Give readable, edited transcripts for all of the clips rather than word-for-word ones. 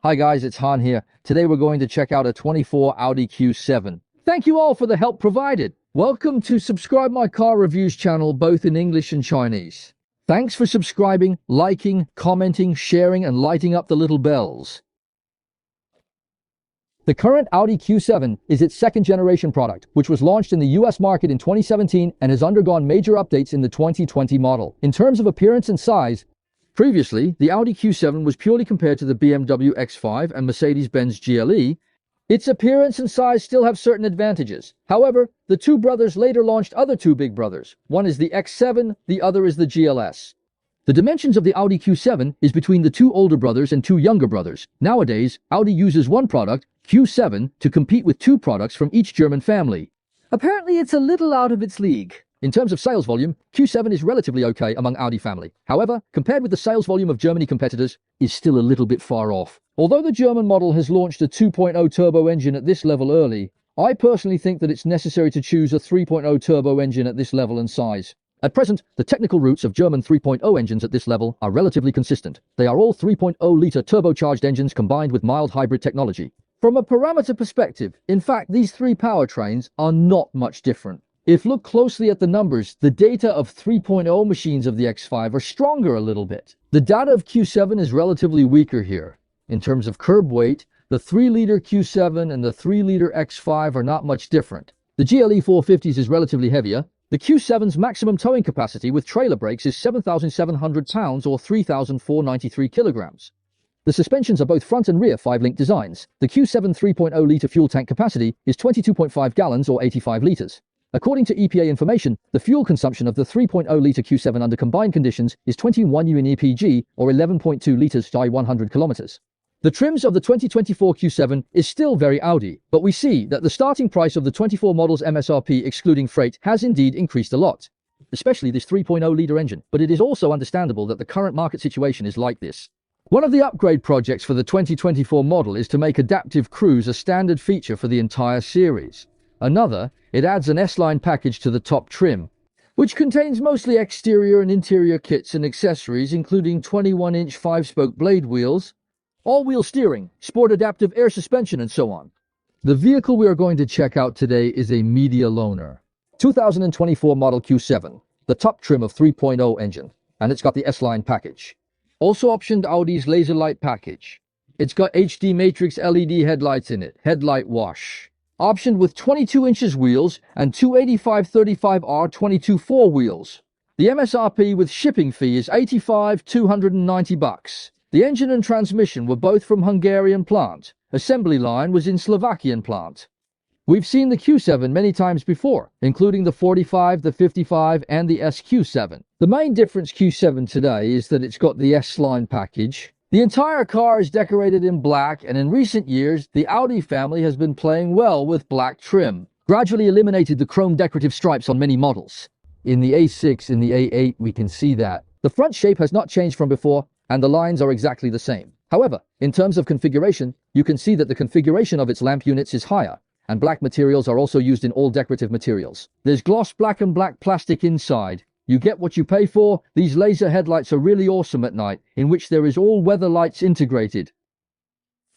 Hi guys, it's Han here. Today we're going to check out a 24 Audi Q7. Thank you all for the help provided. Welcome to Subscribe My Car Reviews channel, both in English and Chinese. Thanks for subscribing, liking, commenting, sharing, and lighting up the little bells. The current Audi Q7 is its second generation product, which was launched in the US market in 2017 and has undergone major updates in the 2020 model. In terms of appearance and size, previously, the Audi Q7 was purely compared to the BMW X5 and Mercedes-Benz GLE. Its appearance and size still have certain advantages. However, the two brothers later launched other two big brothers. One is the X7, the other is the GLS. The dimensions of the Audi Q7 is between the two older brothers and two younger brothers. Nowadays, Audi uses one product, Q7, to compete with two products from each German family. Apparently, it's a little out of its league. In terms of sales volume, Q7 is relatively okay among Audi family. However, compared with the sales volume of Germany competitors, is still a little bit far off. Although the German model has launched a 2.0 turbo engine at this level early, I personally think that it's necessary to choose a 3.0 turbo engine at this level and size. At present, the technical roots of German 3.0 engines at this level are relatively consistent. They are all 3.0-litre turbocharged engines combined with mild hybrid technology. From a parameter perspective, in fact, these three powertrains are not much different. If look closely at the numbers, the data of 3.0 machines of the X5 are stronger a little bit. The data of Q7 is relatively weaker here. In terms of curb weight, the 3-litre Q7 and the 3-litre X5 are not much different. The GLE 450s is relatively heavier. The Q7's maximum towing capacity with trailer brakes is 7,700 pounds or 3,493 kilograms. The suspensions are both front and rear 5-link designs. The Q7 3.0-litre fuel tank capacity is 22.5 gallons or 85 litres. According to EPA information, the fuel consumption of the 3.0-litre Q7 under combined conditions is 21 UNEPG or 11.2 litres by 100 kilometers. The trims of the 2024 Q7 is still very Audi, but we see that the starting price of the 24 model's MSRP excluding freight has indeed increased a lot, especially this 3.0-litre engine, but it is also understandable that the current market situation is like this. One of the upgrade projects for the 2024 model is to make adaptive cruise a standard feature for the entire series. Another, it adds an S-Line package to the top trim, which contains mostly exterior and interior kits and accessories including 21-inch 5-spoke blade wheels, all-wheel steering, sport adaptive air suspension, and so on. The vehicle we are going to check out today is a media loaner. 2024 model Q7, the top trim of 3.0 engine, and it's got the S-Line package. Also optioned Audi's laser light package. It's got HD matrix LED headlights in it, headlight wash. Optioned with 22 inches wheels and 285/35R 22/4 wheels. The MSRP with shipping fee is $85,290. The engine and transmission were both from Hungarian plant. Assembly line was in Slovakian plant. We've seen the Q7 many times before, including the 45, the 55, and the SQ7. The main difference Q7 today is that it's got the S-Line package. The entire car is decorated in black, and in recent years, the Audi family has been playing well with black trim, gradually eliminated the chrome decorative stripes on many models. In the A6 and the A8, we can see that. The front shape has not changed from before, and the lines are exactly the same. However, in terms of configuration, you can see that the configuration of its lamp units is higher, and black materials are also used in all decorative materials. There's gloss black and black plastic inside. You get what you pay for. These laser headlights are really awesome at night, in which there is all-weather lights integrated.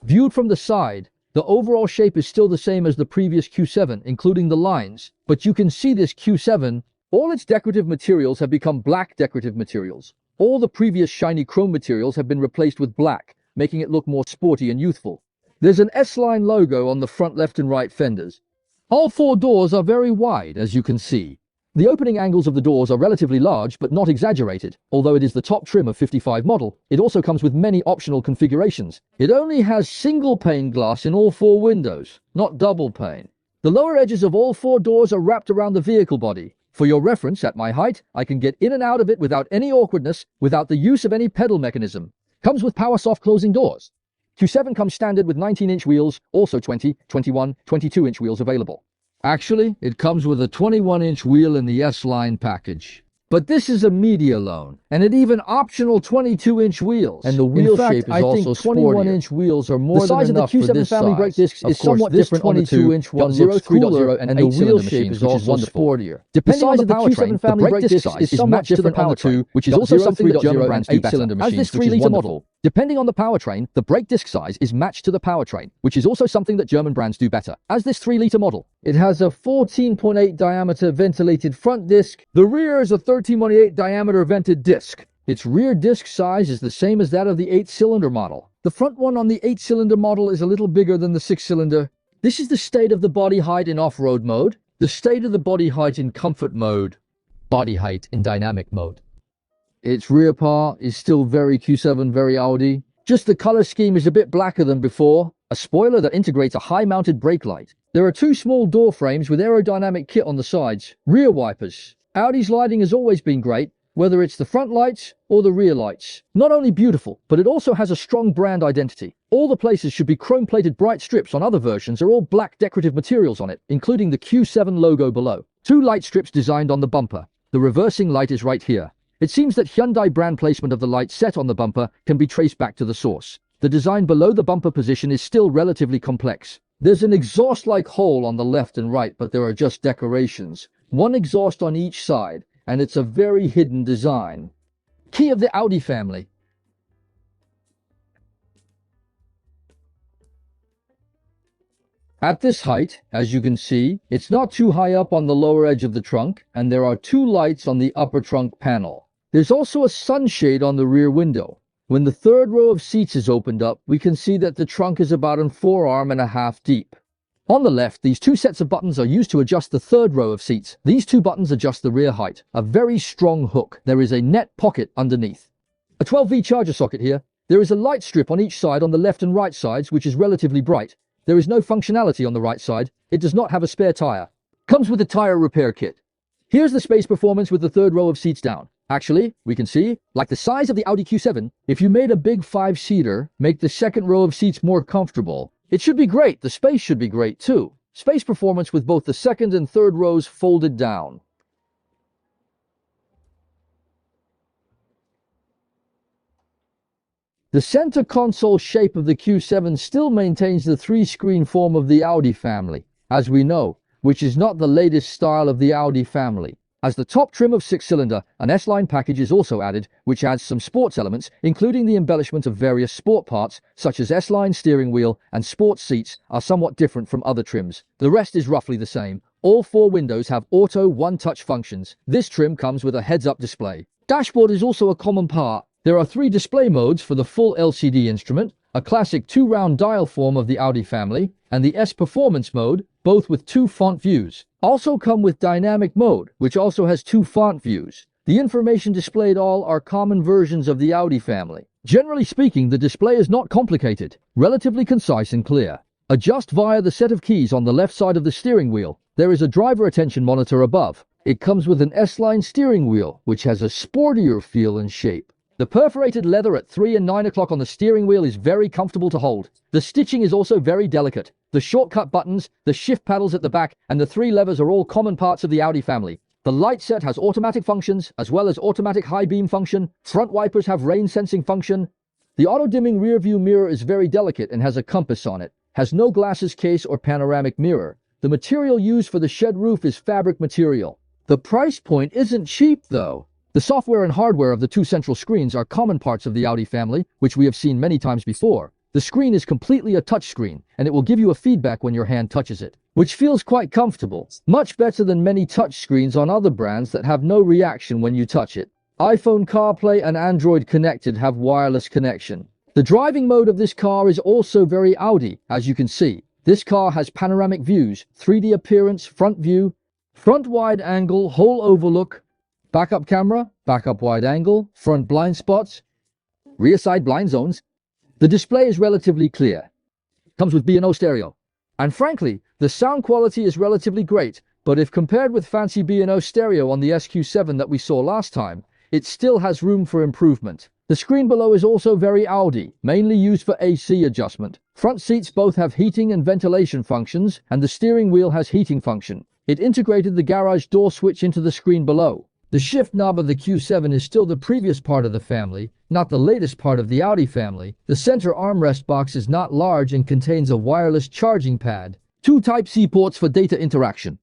Viewed from the side, the overall shape is still the same as the previous Q7, including the lines, but you can see this Q7, all its decorative materials have become black decorative materials. All the previous shiny chrome materials have been replaced with black, making it look more sporty and youthful. There's an S-Line logo on the front left and right fenders. All four doors are very wide, as you can see. The opening angles of the doors are relatively large, but not exaggerated. Although it is the top trim of 55 model, it also comes with many optional configurations. It only has single pane glass in all four windows, not double pane. The lower edges of all four doors are wrapped around the vehicle body. For your reference, at my height, I can get in and out of it without any awkwardness, without the use of any pedal mechanism. Comes with power soft closing doors. Q7 comes standard with 19-inch wheels, also 20, 21, 22-inch wheels available. Actually, it comes with a 21-inch wheel in the S-Line package. But this is a media loan, and it even optional 22-inch wheels. And the wheel shape is also sportier. 21-inch wheels are more than enough for this size. The size of the Q7 family brake discs is somewhat different on the 22-inch one looks cooler, and the wheel shape is also sportier. Depending on the powertrain, the brake disc size is matched to the power two, which is also something that German brands do better. As this 3-litre model, Depending on the powertrain, the brake disc size is matched to the powertrain, which is also something that German brands do better. As this 3-liter model, it has a 14.8 diameter ventilated front disc. The rear is a 13.8 diameter vented disc. Its rear disc size is the same as that of the 8-cylinder model. The front one on the 8-cylinder model is a little bigger than the 6-cylinder. This is the state of the body height in off-road mode, the state of the body height in comfort mode, body height in dynamic mode. Its rear part is still very Q7, very Audi. Just the color scheme is a bit blacker than before. A spoiler that integrates a high-mounted brake light. There are 2 small door frames with aerodynamic kit on the sides. Rear wipers. Audi's lighting has always been great, whether it's the front lights or the rear lights. Not only beautiful, but it also has a strong brand identity. All the places should be chrome-plated bright strips. On other versions are all black decorative materials on it, including the Q7 logo below. 2 light strips designed on the bumper. The reversing light is right here. It seems that Hyundai brand placement of the light set on the bumper can be traced back to the source. The design below the bumper position is still relatively complex. There's an exhaust-like hole on the left and right, but there are just decorations. 1 exhaust on each side, and it's a very hidden design. Key of the Audi family. At this height, as you can see, it's not too high up on the lower edge of the trunk, and there are 2 lights on the upper trunk panel. There's also a sunshade on the rear window. When the 3rd row of seats is opened up, we can see that the trunk is about an 4.5 deep. On the left, these 2 sets of buttons are used to adjust the 3rd row of seats. These 2 buttons adjust the rear height. A very strong hook. There is a net pocket underneath. A 12V charger socket here. There is a light strip on each side on the left and right sides, which is relatively bright. There is no functionality on the right side. It does not have a spare tire. Comes with a tire repair kit. Here's the space performance with the 3rd row of seats down. Actually, we can see, like the size of the Audi Q7, if you made a big 5-seater, make the 2nd row of seats more comfortable. It should be great. The space should be great too. Space performance with both the 2nd and 3rd rows folded down. The center console shape of the Q7 still maintains the 3-screen form of the Audi family, as we know, which is not the latest style of the Audi family. As the top trim of 6-cylinder, an S-Line package is also added, which adds some sports elements, including the embellishment of various sport parts, such as S-Line steering wheel and sports seats are somewhat different from other trims. The rest is roughly the same. All 4 windows have auto one-touch functions. This trim comes with a heads-up display. Dashboard is also a common part. There are 3 display modes for the full LCD instrument, a classic 2-round dial form of the Audi family, and the S Performance mode, both with 2 font views. Also come with dynamic mode, which also has 2 font views. The information displayed all are common versions of the Audi family. Generally speaking, the display is not complicated, relatively concise and clear. Adjust via the set of keys on the left side of the steering wheel. There is a driver attention monitor above. It comes with an S-Line steering wheel, which has a sportier feel and shape. The perforated leather at 3 and 9 o'clock on the steering wheel is very comfortable to hold. The stitching is also very delicate. The shortcut buttons, the shift paddles at the back, and the 3 levers are all common parts of the Audi family. The light set has automatic functions, as well as automatic high beam function. Front wipers have rain sensing function. The auto-dimming rear view mirror is very delicate and has a compass on it. Has no glasses case or panoramic mirror. The material used for the shed roof is fabric material. The price point isn't cheap though. The software and hardware of the 2 central screens are common parts of the Audi family, which we have seen many times before. The screen is completely a touch screen, and it will give you a feedback when your hand touches it, which feels quite comfortable. Much better than many touch screens on other brands that have no reaction when you touch it. iPhone CarPlay and Android Connected have wireless connection. The driving mode of this car is also very Audi, as you can see. This car has panoramic views, 3D appearance, front view, front wide angle, whole overlook, backup camera, backup wide angle, front blind spots, rear side blind zones. The display is relatively clear. Comes with B&O stereo. And frankly, the sound quality is relatively great, but if compared with fancy B&O stereo on the SQ7 that we saw last time, it still has room for improvement. The screen below is also very Audi, mainly used for AC adjustment. Front seats both have heating and ventilation functions, and the steering wheel has heating function. It integrated the garage door switch into the screen below. The shift knob of the Q7 is still the previous part of the family, not the latest part of the Audi family. The center armrest box is not large and contains a wireless charging pad. 2 Type-C ports for data interaction.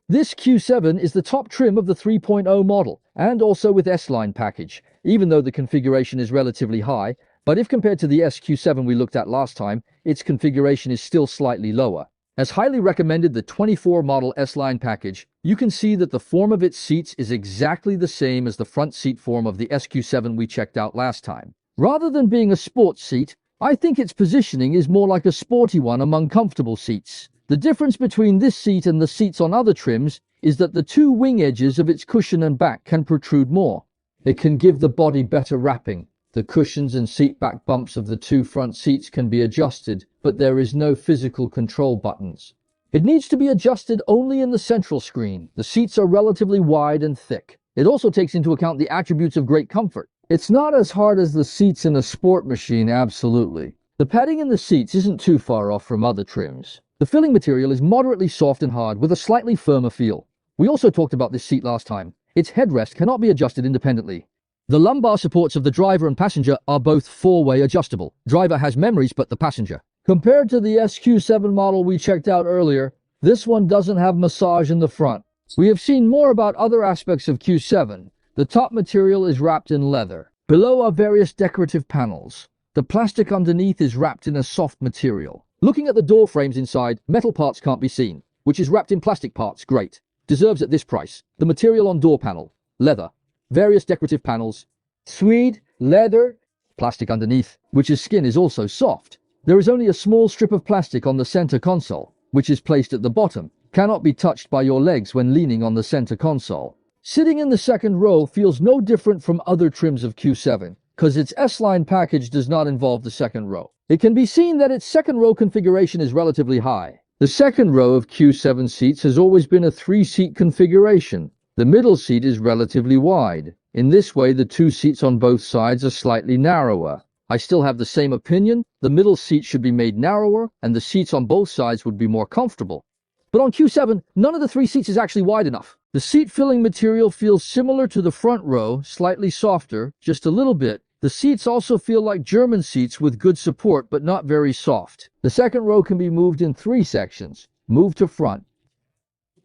This Q7 is the top trim of the 3.0 model, and also with S-Line package. Even though the configuration is relatively high, But if compared to the SQ7 we looked at last time, its configuration is still slightly lower. As highly recommended the 24 model S-Line package, you can see that the form of its seats is exactly the same as the front seat form of the SQ7 we checked out last time. Rather than being a sports seat, I think its positioning is more like a sporty one among comfortable seats. The difference between this seat and the seats on other trims is that the two wing edges of its cushion and back can protrude more. It can give the body better wrapping. The cushions and seat back bumps of the two front seats can be adjusted, but there is no physical control buttons. It needs to be adjusted only in the central screen. The seats are relatively wide and thick. It also takes into account the attributes of great comfort. It's not as hard as the seats in a sport machine, absolutely. The padding in the seats isn't too far off from other trims. The filling material is moderately soft and hard with a slightly firmer feel. We also talked about this seat last time. Its headrest cannot be adjusted independently. The lumbar supports of the driver and passenger are both four-way adjustable. Driver has memories, but the passenger. Compared to the SQ7 model we checked out earlier, this one doesn't have massage in the front. We have seen more about other aspects of Q7. The top material is wrapped in leather. Below are various decorative panels. The plastic underneath is wrapped in a soft material. Looking at the door frames inside, metal parts can't be seen, which is wrapped in plastic parts. Great. Deserves at this price. The material on door panel, leather. Various decorative panels, suede, leather, plastic underneath, which is skin, is also soft. There is only a small strip of plastic on the center console, which is placed at the bottom. Cannot be touched by your legs when leaning on the center console. Sitting in the second row feels no different from other trims of Q7, because its S-Line package does not involve the second row. It can be seen that its second row configuration is relatively high. The second row of Q7 seats has always been a 3-seat configuration. The middle seat is relatively wide. In this way, the two seats on both sides are slightly narrower. I still have the same opinion. The middle seat should be made narrower, and the seats on both sides would be more comfortable. But on Q7, none of the 3 seats is actually wide enough. The seat filling material feels similar to the front row, slightly softer, just a little bit. The seats also feel like German seats with good support, but not very soft. The second row can be moved in 3 sections. Move to front,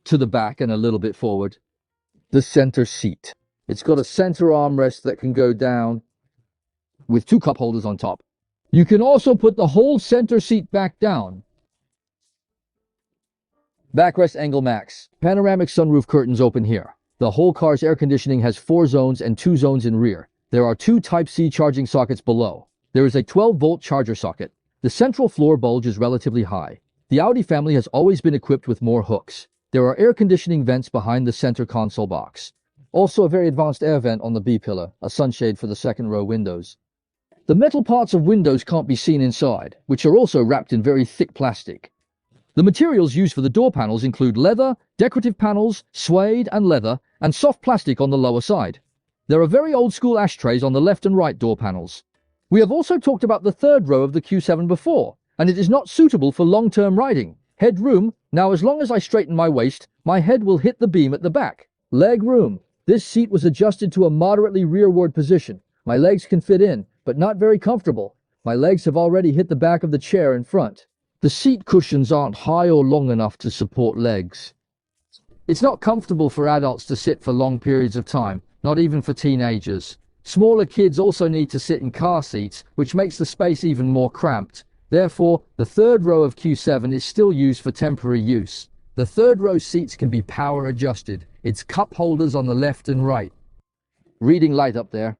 to the back, and a little bit forward. The center seat. It's got a center armrest that can go down with 2 cup holders on top. You can also put the whole center seat back down. Backrest angle max. Panoramic sunroof curtains open here. The whole car's air conditioning has 4 zones and 2 zones in rear. There are 2 Type-C charging sockets below. There is a 12-volt charger socket. The central floor bulge is relatively high. The Audi family has always been equipped with more hooks. There are air conditioning vents behind the center console box. Also a very advanced air vent on the B-pillar, a sunshade for the second row windows. The metal parts of windows can't be seen inside, which are also wrapped in very thick plastic. The materials used for the door panels include leather, decorative panels, suede and leather, and soft plastic on the lower side. There are very old-school ashtrays on the left and right door panels. We have also talked about the third row of the Q7 before, and it is not suitable for long-term riding. Headroom. Now as long as I straighten my waist, my head will hit the beam at the back. Leg room. This seat was adjusted to a moderately rearward position. My legs can fit in, but not very comfortable. My legs have already hit the back of the chair in front. The seat cushions aren't high or long enough to support legs. It's not comfortable for adults to sit for long periods of time, not even for teenagers. Smaller kids also need to sit in car seats, which makes the space even more cramped. Therefore, the third row of Q7 is still used for temporary use. The third row seats can be power adjusted. It's cup holders on the left and right. Reading light up there.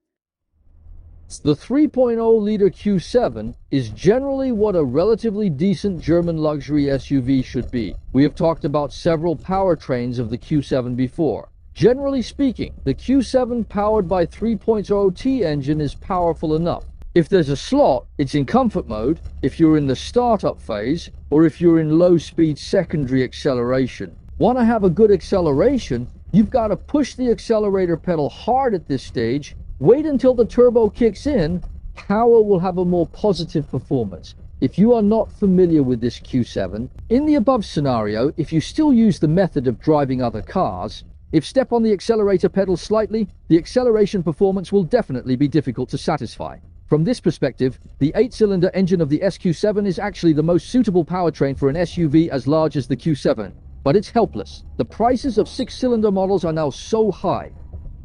The 3.0-liter Q7 is generally what a relatively decent German luxury SUV should be. We have talked about several powertrains of the Q7 before. Generally speaking, the Q7 powered by 3.0T engine is powerful enough. If there's a slot, it's in comfort mode, if you're in the startup phase, or if you're in low-speed secondary acceleration. Want to have a good acceleration? You've got to push the accelerator pedal hard at this stage, wait until the turbo kicks in, power will have a more positive performance. If you are not familiar with this Q7, in the above scenario, if you still use the method of driving other cars, if step on the accelerator pedal slightly, the acceleration performance will definitely be difficult to satisfy. From this perspective, the 8-cylinder engine of the SQ7 is actually the most suitable powertrain for an SUV as large as the Q7. But it's helpless. The prices of 6-cylinder models are now so high.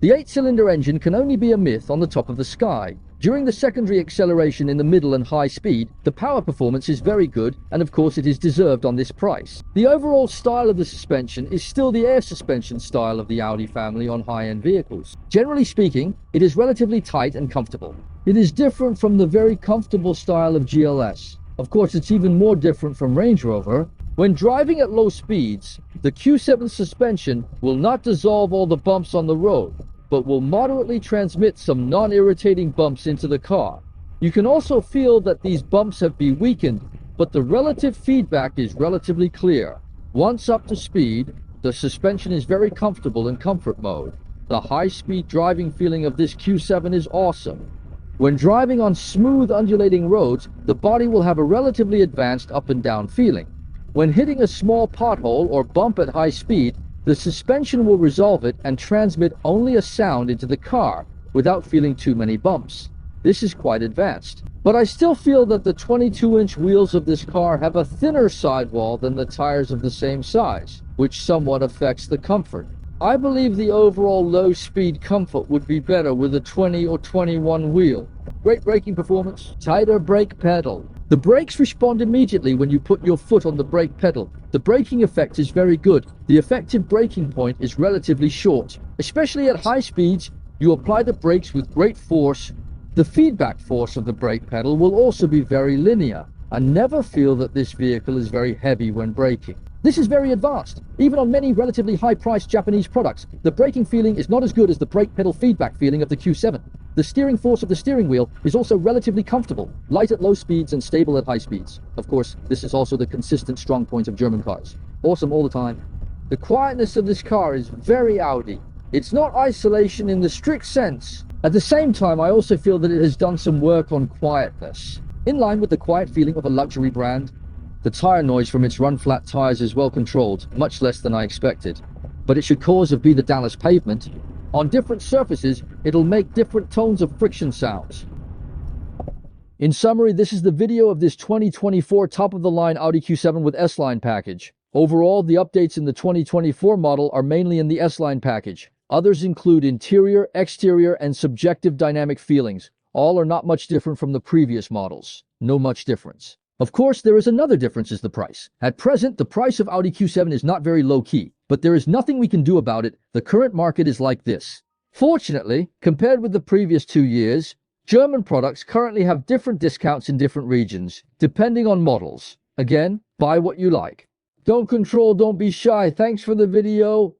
The 8-cylinder engine can only be a myth on the top of the sky. During the secondary acceleration in the middle and high speed, the power performance is very good, and of course it is deserved on this price. The overall style of the suspension is still the air suspension style of the Audi family on high-end vehicles. Generally speaking, it is relatively tight and comfortable. It is different from the very comfortable style of GLS. Of course, it's even more different from Range Rover. When driving at low speeds, the Q7 suspension will not dissolve all the bumps on the road, but will moderately transmit some non-irritating bumps into the car. You can also feel that these bumps have been weakened, but the relative feedback is relatively clear. Once up to speed, the suspension is very comfortable in comfort mode. The high-speed driving feeling of this Q7 is awesome. When driving on smooth undulating roads, the body will have a relatively advanced up and down feeling. When hitting a small pothole or bump at high speed, the suspension will resolve it and transmit only a sound into the car without feeling too many bumps. This is quite advanced. But I still feel that the 22-inch wheels of this car have a thinner sidewall than the tires of the same size, which somewhat affects the comfort. I believe the overall low-speed comfort would be better with a 20 or 21 wheel. Great braking performance, tighter brake pedal. The brakes respond immediately when you put your foot on the brake pedal. The braking effect is very good. The effective braking point is relatively short. Especially at high speeds, you apply the brakes with great force. The feedback force of the brake pedal will also be very linear. I never feel that this vehicle is very heavy when braking. This is very advanced. Even on many relatively high-priced Japanese products, the braking feeling is not as good as the brake pedal feedback feeling of the Q7. The steering force of the steering wheel is also relatively comfortable, light at low speeds and stable at high speeds. Of course, this is also the consistent strong point of German cars. Awesome all the time. The quietness of this car is very Audi. It's not isolation in the strict sense. At the same time, I also feel that it has done some work on quietness. In line with the quiet feeling of a luxury brand, the tire noise from its run-flat tires is well controlled, much less than I expected. But it should cause of be the Dallas pavement. On different surfaces, it'll make different tones of friction sounds. In summary, this is the video of this 2024 top-of-the-line Audi Q7 with S-Line package. Overall, the updates in the 2024 model are mainly in the S-Line package. Others include interior, exterior, and subjective dynamic feelings. All are not much different from the previous models. No much difference. Of course, there is another difference is the price. At present, the price of Audi Q7 is not very low-key, but there is nothing we can do about it. The current market is like this. Fortunately, compared with the previous 2 years, German products currently have different discounts in different regions, depending on models. Again, buy what you like. Don't control, don't be shy. Thanks for the video.